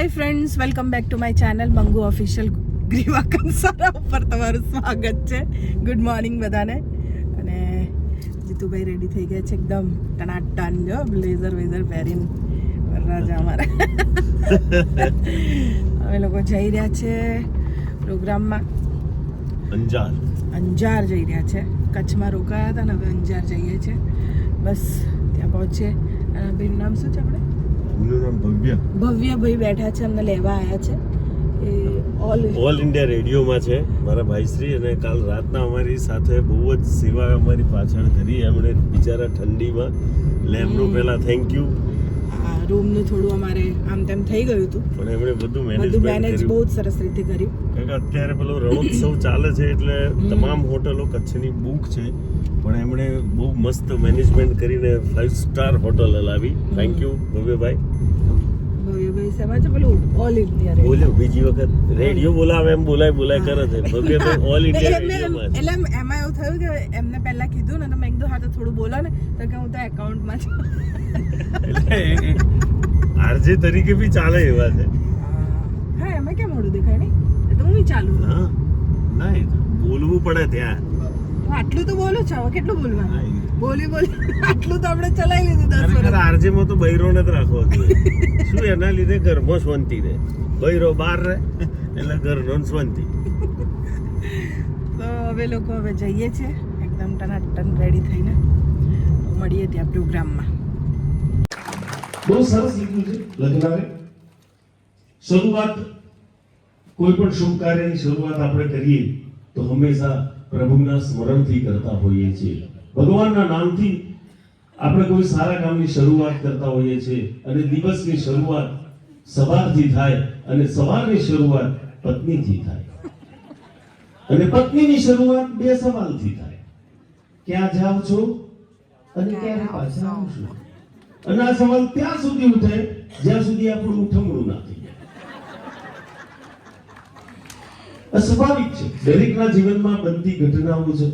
Hi friends, welcome back to my channel Mangu official Griva Kansara ઉપર તમારું સ્વાગત છે. ગુડ મોર્નિંગ બધાને. અને જીતુભાઈ રેડી થઈ ગયા છે એકદમ ટનાટન, જો બ્લેઝર વેઝર પહેરીને વરરાજા અમારા. અમે લોકો જઈ રહ્યા છે પ્રોગ્રામમાં. અંજાર જઈ રહ્યા છે. કચ્છમાં રોકાયા હતા ને હવે અંજાર જઈએ છીએ. બસ ત્યાં પહોંચીએ. અને ભાઈનું નામ શું છે આપણે? ભવ્યભાઈ બેઠા છે, અમને લેવા આવ્યા છે. એ ઓલ ઇન્ડિયા રેડિયોમાં છે મારા ભાઈશ્રી, અને કાલ રાતના અમારી સાથે બહુ જ સેવા અમારી પાછળ કરી. એમણે બિચારા ઠંડીમાં લેમ્પનું પહેલા થેન્ક યુ. રૂમનું થોડું અમારે આમ તેમ થઈ ગયું હતું, પણ એમણે બધું મેનેજ બહુ જ સરસ રીતે કર્યું. કારણ કે અત્યારે પેલો રણોત્સવ ચાલે છે એટલે તમામ હોટલો કચ્છની બુક છે, પણ એમણે બહુ મસ્ત મેનેજમેન્ટ કરીને 5 સ્ટાર હોટલ હલાવી. Thank you Bhavyabhai. ભવ્યભાઈ સેવા છે પેલું ઓલ ઇન્ડિયા બોલ્યો બીજી વખત રેડિયો બોલાવે એમ બોલાય કરે છે. ભવ્યભાઈ ઓલ ઇન્ડિયા રેડિયોમાં છે. એટલે એમાં એવું થયું કે એમને પહેલા કીધું ને તો મેં કીધું હા તો થોડું બોલો ને, તો કે હું તો એકાઉન્ટમાં છું. એટલે આરજે તરીકે બી ચાલે એવા છે. હા, એમાં કેમ મોડું દેખાય નહીં? તો હું બી ચાલુ. હા, ના બોલવું પડે ત્યાં. આટલું તો બોલો છો, હવે કેટલું બોલવાનું? બોલી આટલું તો આપણે ચલાવી લીધું 10 વર્ષ. આરજે માં તો બૈરોને જ રાખવો જોઈએ. શું એના લીધે ઘરમાં શાંતિ રહે. બૈરો બહાર રહે એટલે ઘરનો શાંતિ. તો હવે લોકો હવે જઈએ છે એકદમ ટનાટન રેડી થઈને. મળીએ ત્યાં પ્રોગ્રામમાં. બહુ સરસ લીધું છે લગ્નારે. શરૂઆત કોઈ પણ શુભ કાર્યની શરૂઆત આપણે કરીએ તો હંમેશા પ્રભુના સ્મરણથી કરતા હોઈએ છીએ. ભગવાનના નામથી આપણે કોઈ સારા કામની શરૂઆત કરતા હોઈએ છીએ. અને દિવસની શરૂઆત સવારથી થાય, અને સવારની શરૂઆત પત્નીથી થાય, અને પત્નીની શરૂઆત 2 સવાલથી થાય. ક્યાં જાવ છો અને ક્યારે પાછા આવશો? અને આ સવાલ ત્યાં સુધી ઉઠે જ્યાં સુધી આપણું ઉઠમણું ના થઈ જાય. સ્વાભાવિક છે, દરેકના જીવનમાં બનતી ઘટનાઓ છે.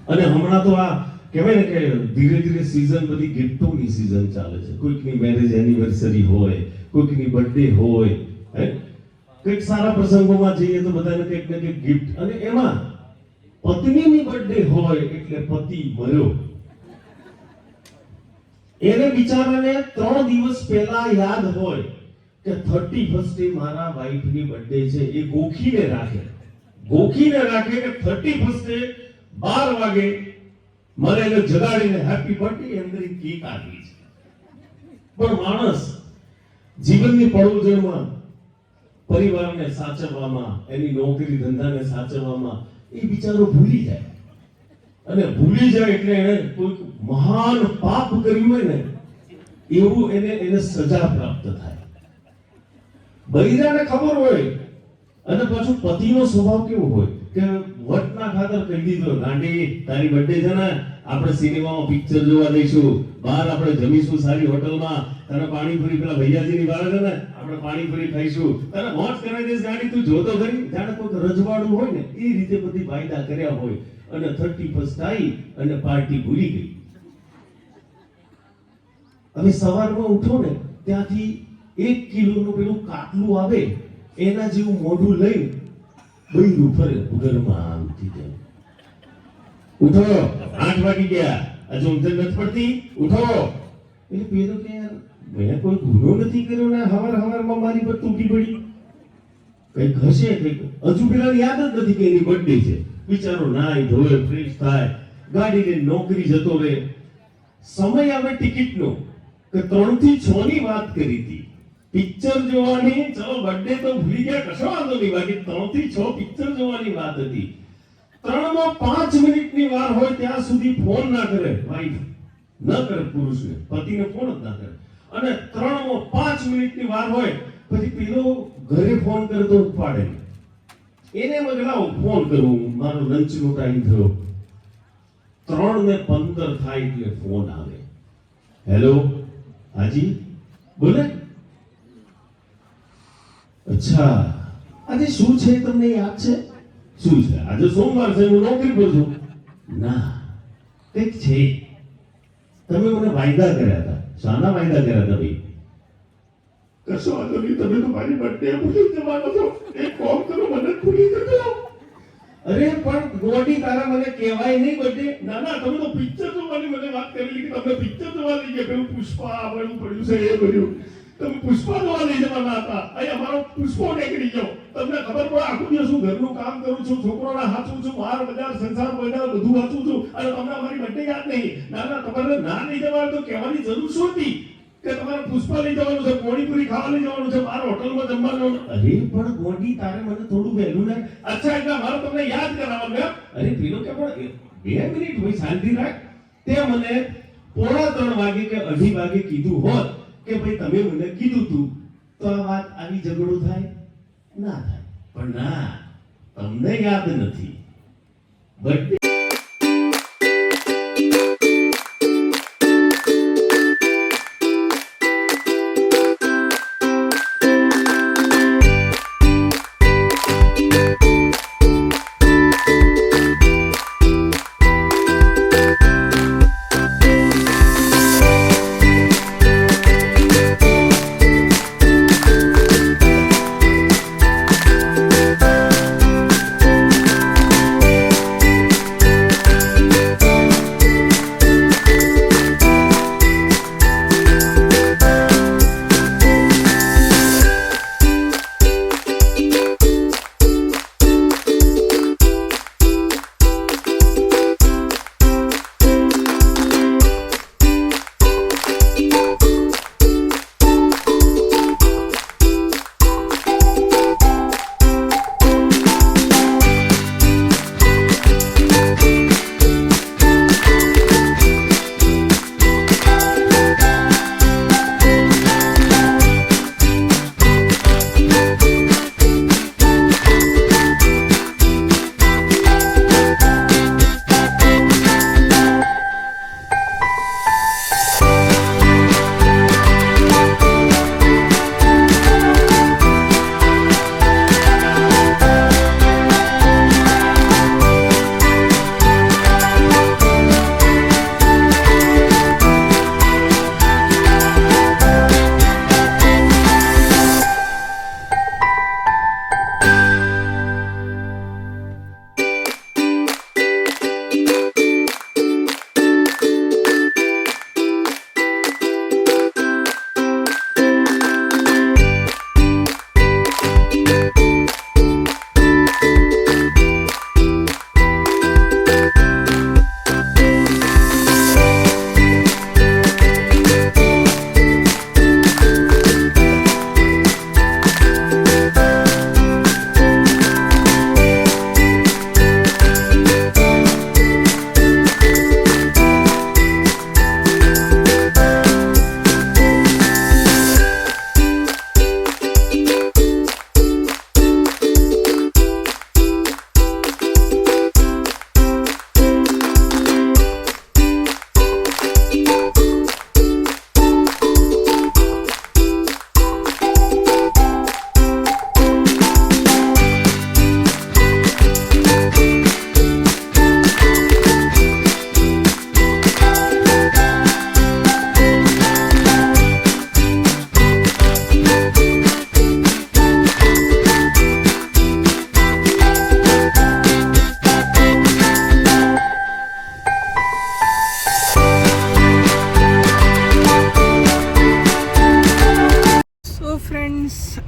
અને હમણાં તો આ કહેવાય ને કે ધીરે ધીરે સીઝન બધી ગિફ્ટોની સીઝન ચાલે છે. કોઈકની મેરેજ એનિવર્સરી હોય, કોઈકની બર્થડે હોય, કંઈક સારા પ્રસંગોમાં જઈએ તો બધાને કંઈક ને કંઈક ગિફ્ટ. અને એમાં પત્નીની બર્થડે હોય એટલે પતિ મર્યો, એને બિચારાને 3 દિવસ પહેલા યાદ હોય કે 31st મારા વાઈફની બર્થડે છે. એ ગોખીને રાખે કે 31st 12 વાગે મારે એને જગાડીને હેપી બર્થડે અંદર કેક આપી છે. પણ માણસ જીવનની પળોજણમાં, પરિવારને સાચવવામાં, એની નોકરી ધંધાને સાચવવામાં એ બિચારો ભૂલી જાય. અને ભૂલી જાય એટલે એને કોઈ મહાન પાપ કર્યું હોય ને એવું એને સજા પ્રાપ્ત થાય. બૈરાને ખબર હોય. અને પાછું પતિનો સ્વભાવ કેવો હોય કે વટના ખાતર કહી દીધો, ગાંડી તારી બર્થડે છે ને, આપણે સિનેમામાં પિક્ચર જોવા જઈશું, બહાર આપણે જમીશું સારી હોટલમાં, તને પાણીપુરી પેલા ભૈયાજીની વાળા છે ને, આપણે પાણીપુરી ખાઈશું, તને મોજ કરાવી દઈશ ગાડી, તું જોતો ખરી. જાણે કોઈ રજવાડું હોય ને એ રીતે બધી વાયદા કર્યા હોય. અને 31st આવી અને પાર્ટી ભૂલી ગઈ. હવે સવારમાં ઉઠો ને ત્યાંથી 1 કિલોનું પેલું કાટલું આવે એના જેવું મોઢું લઈ બૈરું ફરે ઘરમાં આમથી તેમ. ઉઠો, 8 વાગી ગયા, હજુ ઊંઘ નથી પડતી, ઉઠો. એટલે પેલો કે યાર મેં કોઈ ગુનો નથી કર્યો ને હવારમાં મારી પર તૂટી પડી, કઈક હશે, કઈક હજુ પેલા યાદ જ નથી કે એની બર્થડે છે. બિચારો નાય ધોય ફ્રેશ થાય, ગાડી લઈને નોકરી જતો રહે. સમય આવે ટિકિટનો કે 3 થી 6 ની વાત કરી હતી પિક્ચર જોવાની. ચલો બર્થડે તો ભૂલી ગયા, કશો વાંધો નહીં, બાકી 3 થી 6 પિક્ચર જોવાની વાત હતી. 3 માં 5 મિનિટની વાર હોય ત્યાં સુધી ફોન ના કરે વાઈફ, ન કરે પુરુષને, પતિને ફોન જ ના કરે. અને 3 માં 5 મિનિટની વાર હોય પછી પેલો ઘરે ફોન કરે તો ઉપાડે. એને મગલાવો ફોન કરું, મારો લંચનો ટાઈમ થયો. 3:15 થાય એટલે ફોન આવે. હેલો, હાજી બોલે. અચ્છા, આજે શું છે તમને યાદ છે? શું છે? આજે સોમવાર છે, હું નોકરી પર છું. ના, કંઈક છે. તમે મને વાયદા કર્યા હતા. શાના વાયદા કર્યા હતા ભાઈ? કશો વાંધો નહીં, તમે તો મારી બર્થડે ભૂલી જવાનો છો. એક કામ કરો, મને ભૂલી જજો. અરે પણ ગોડી, તારા મને કહેવાય નહીં બર્થડે. ના ના, તમે તો પિક્ચર જોવાની મને વાત કરેલી કે તમે પિક્ચર જોવા લઈ ગયા. પેલું પુષ્પા બધું પડ્યું છે એ બધું. તમે પુષ્પા જોવા લઈ જવાના હતા. અહીં અમારો પુષ્પો નીકળી ગયો. તમને ખબર પડે, આખું દિવસ હું ઘરનું કામ કરું છું, છોકરોના હાચું છું, બહાર બજાર સંસાર બજાર બધું વાંચું છું, અને તમને અમારી બર્થડે યાદ નહીં. ના ના, તમારે ના લઈ જવાનું તો કહેવાની જરૂર શું હતી કે તમારે પુષ્પા લઈ જવાનું છે, પોણીપુરી ખાવા લઈ જવાનું છે, મારા હોટલમાં જમવાનું. અરે પણ ગોડી, તારે મને થોડું વહેલું ને. અચ્છા, એટલે મારે તમને યાદ કરાવવાનું એમ? અરે પેલો કે પણ 2 મિનિટ ભાઈ શાંતિ રાખ. તે મને 2:45 વાગે કે 2:30 વાગે કીધું હોત કે ભાઈ તમે મને કીધું તું, તો આ વાત આવી ઝઘડો થાય ના થાય. પણ ના, તમને યાદ નથી. બર્થડે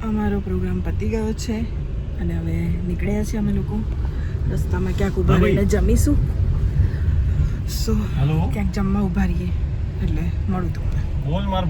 અમારો પ્રોગ્રામ પતી ગયો છે અને હવે નીકળ્યા છીએ અમે લોકો. રસ્તામાં ક્યાંક ઊભા રહીને જમીશું. સો ક્યાંક જમવા ઊભા રહીએ એટલે મળું તમને. બોલ માર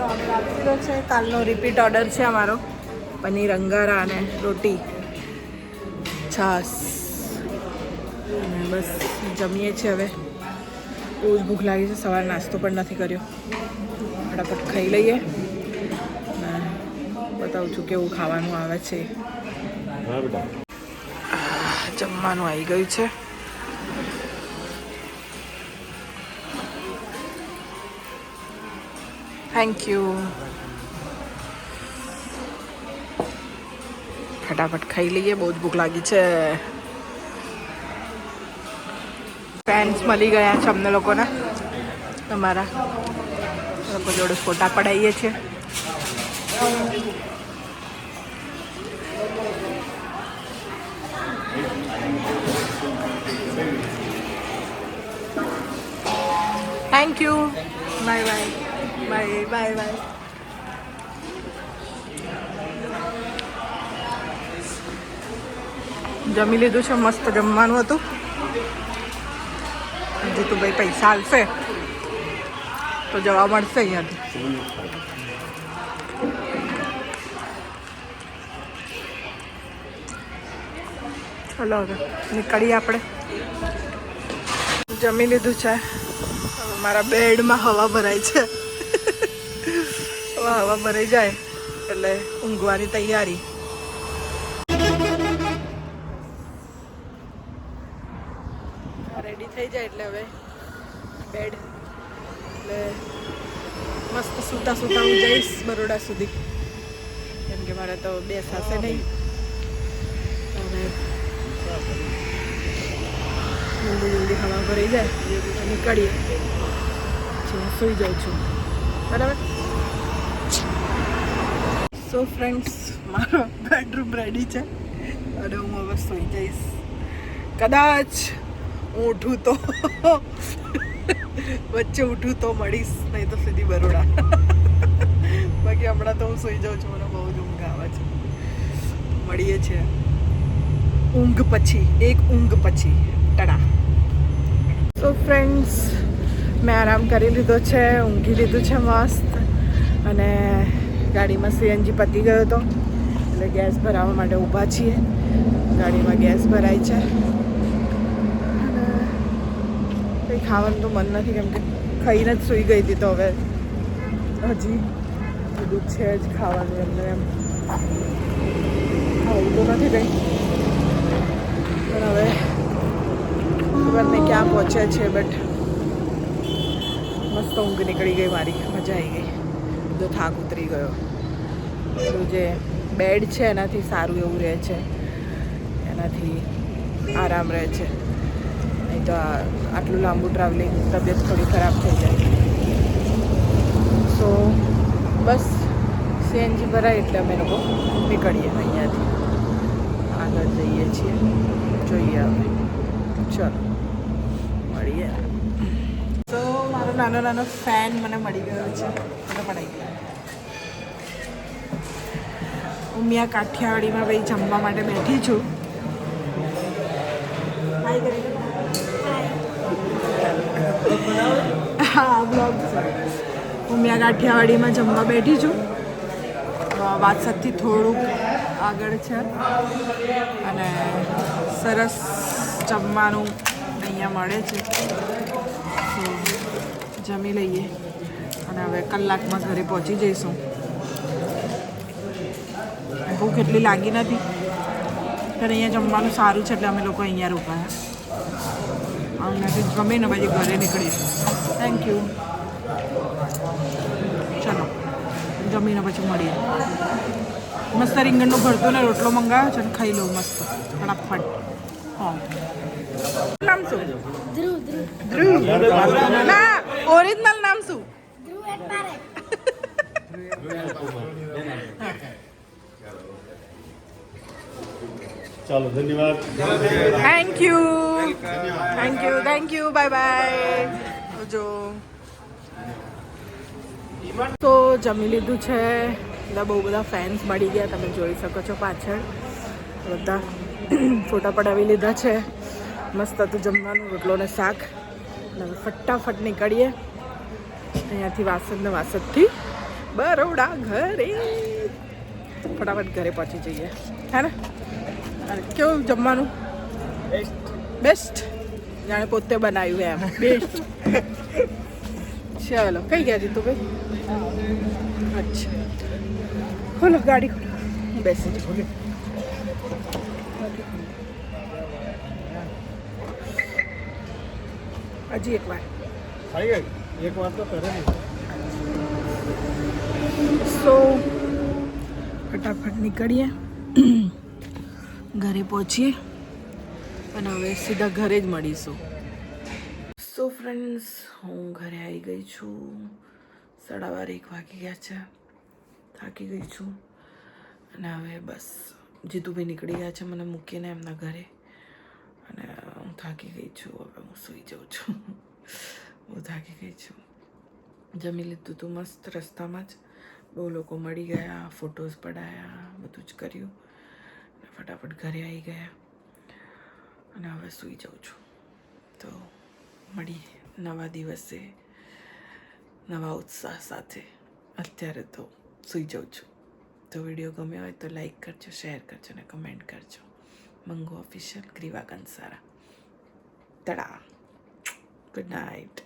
ઓર્ડર આપી દીધો છે. કાલનો રિપીટ ઓર્ડર છે અમારો. પનીર અંગારા અને રોટી, છાસ. અને બસ જમીએ છીએ હવે. બહુ જ ભૂખ લાગી છે. સવારે નાસ્તો પણ નથી કર્યો. ફટાફટ ખાઈ લઈએ. બતાવું છું કેવું ખાવાનું આવે છે. હા બેટા. જમવાનું આવી ગયું છે. Thank you. ફટાફટ ખાઈ લઈએ. બહુ જ ભૂખ લાગી છે. ફ્રેન્ડ્સ મળી ગયા છે અમને લોકોને. તમારા લોકો જોડે ફોટા પડાવીએ છીએ. Thank you. Bye bye. Bye bye bye. જમી લીધું છે. મસ્ત જમવાનું હતું. જીતુભાઈ પૈસા આપશે તો જવા મળશે અહીંયાથી. ચલો હવે નીકળીએ આપણે. જમી લીધું છે. હવે મારા બેડમાં હવા ભરાય છે. હવે હવા ભરાઈ જાય એટલે ઊંઘવાની તૈયારી. રેડી થઈ જાય એટલે હવે બેડ. એટલે મસ્ત સૂતા સૂતા હું જઈશ બરોડા સુધી. કેમ કે મારે તો બેસાશે નહીં. અને જલ્દી જલ્દી હવા ભરાઈ જાય નીકળીએ. પછી હું સૂઈ જાઉં છું. બરાબર. સો ફ્રેન્ડ્સ, મારો બેડરૂમ રેડી છે અને હું હવે સૂઈ જઈશ. કદાચ હું ઉઠું તો વચ્ચે ઉઠું તો મળીશ, નહીં તો સીધી બરોડા. બાકી હમણાં તો હું સૂઈ જાઉં છું. મને બહુ જ ઊંઘ આવે છે. મળીએ છીએ ઊંઘ પછી. એક ઊંઘ પછી ટડા. સો ફ્રેન્ડ્સ, મેં આરામ કરી લીધો છે. ઊંઘી લીધું છે મસ્ત. અને ગાડીમાં સીએનજી પતી ગયો હતો એટલે ગેસ ભરાવવા માટે ઊભા છીએ. ગાડીમાં ગેસ ભરાય છે. કંઈ ખાવાનું તો મન નથી કેમ કે ખાઈને જ સૂઈ ગઈ હતી. તો હવે હજી બધું છે જ ખાવાનું. એમને એમ ખાવું તો નથી કંઈ. પણ હવે ખબર નહીં ક્યાં પહોંચ્યા છે. બટ મસ્ત ઊંઘ નીકળી ગઈ મારી. મજા આવી ગઈ. બધો થાક ઉતરી ગયો. પેલું જે બેડ છે એનાથી સારું એવું રહે છે. એનાથી આરામ રહે છે. નહીં તો આટલું લાંબુ ટ્રાવેલિંગ તબિયત થોડી ખરાબ થઈ જાય. સો બસ સીએનજી ભરાય એટલે અમે લોકો નીકળીએ અહીંયાથી. આગળ જઈએ છીએ. જોઈએ હવે. ચલો મળીએ. તો મારો નાનો નાનો ફેન મને મળી ગયો છે. મને પડાઈ ગયો. ઉમિયા કાઠિયાવાડીમાં ભાઈ જમવા માટે બેઠી છું. હાય કરી દો. હા બ્લોગ છે. ઉમિયા કાઠિયાવાડીમાં જમવા બેઠી છું. વાસદથી થોડુંક આગળ છે અને સરસ જમવાનું અહીંયા મળે છે. જમી લઈએ અને હવે કલાકમાં ઘરે પહોંચી જઈશું. ભૂખ એટલી લાગી નથી પણ અહીંયા જમવાનું સારું છે એટલે અમે લોકો અહીંયા રોકાયા. અમને ગમે ને પછી ઘરે નીકળીશું. Thank you. ચલો જમીને પછી મળીએ. મસ્ત રીંગણનું ભરતું ને રોટલો મંગાવ્યો છે ને ખાઈ લઉં મસ્ત ફટાફટ. હા નામ શું? ધ્રુવ. ના ઓરિજિનલ નામ શું? ચાલો ધન્યવાદ. Thank you. Thank you. Thank you. Bye bye. જો તો જમી લીધું છે. બધા બહુ બધા ફેન્સ મળી ગયા. તમે જોઈ શકો છો પાછળ બધા ફોટા પડાવી લીધા છે. મસ્ત હતું જમવાનું. રોટલો ને શાક. હવે ફટાફટ નીકળીએ અહીંયાથી. વાસદથી બરોડા ઘરે ફટાફટ ઘરે પહોંચી જઈએ હે ને. અને કેવું જમવાનું? બેસ્ટ, જાણે પોતે બનાવ્યું એમ. બેસ્ટ. ચલો કઈ ગયા જીતુભાઈ? અચ્છા ખોલો ગાડી ખોલો, હું બેસી જાઉં. હજી એક વાર એક વાત તો કરે સો ફટાફટ નીકળીએ, ઘરે પહોંચીએ અને હવે સીધા ઘરે જ મળીશું. સો ફ્રેન્ડ્સ, હું ઘરે આવી ગઈ છું. 1:15 વાગી ગયા છે. થાકી ગઈ છું અને હવે બસ જીતુભાઈ નીકળી ગયા છે મને મૂકીને એમના ઘરે, અને હું થાકી ગઈ છું. હવે હું સૂઈ જાઉં છું. બહુ થાકી ગઈ છું. જમી લીધું હતું મસ્ત રસ્તામાં જ. બહુ લોકો મળી ગયા, ફોટોઝ પડાયા, બધું જ કર્યું. ફટાફટ ઘરે આવી ગયા અને હવે સૂઈ જાઉં છું. તો મળીએ નવા દિવસે નવા ઉત્સાહ સાથે. અત્યારે તો સૂઈ જાઉં છું. તો વિડીયો ગમ્યો હોય તો લાઈક કરજો, શેર કરજો અને કમેન્ટ કરજો. મંગુ ઓફિશિયલ ગ્રીવા કંસારા. તડા. Good night.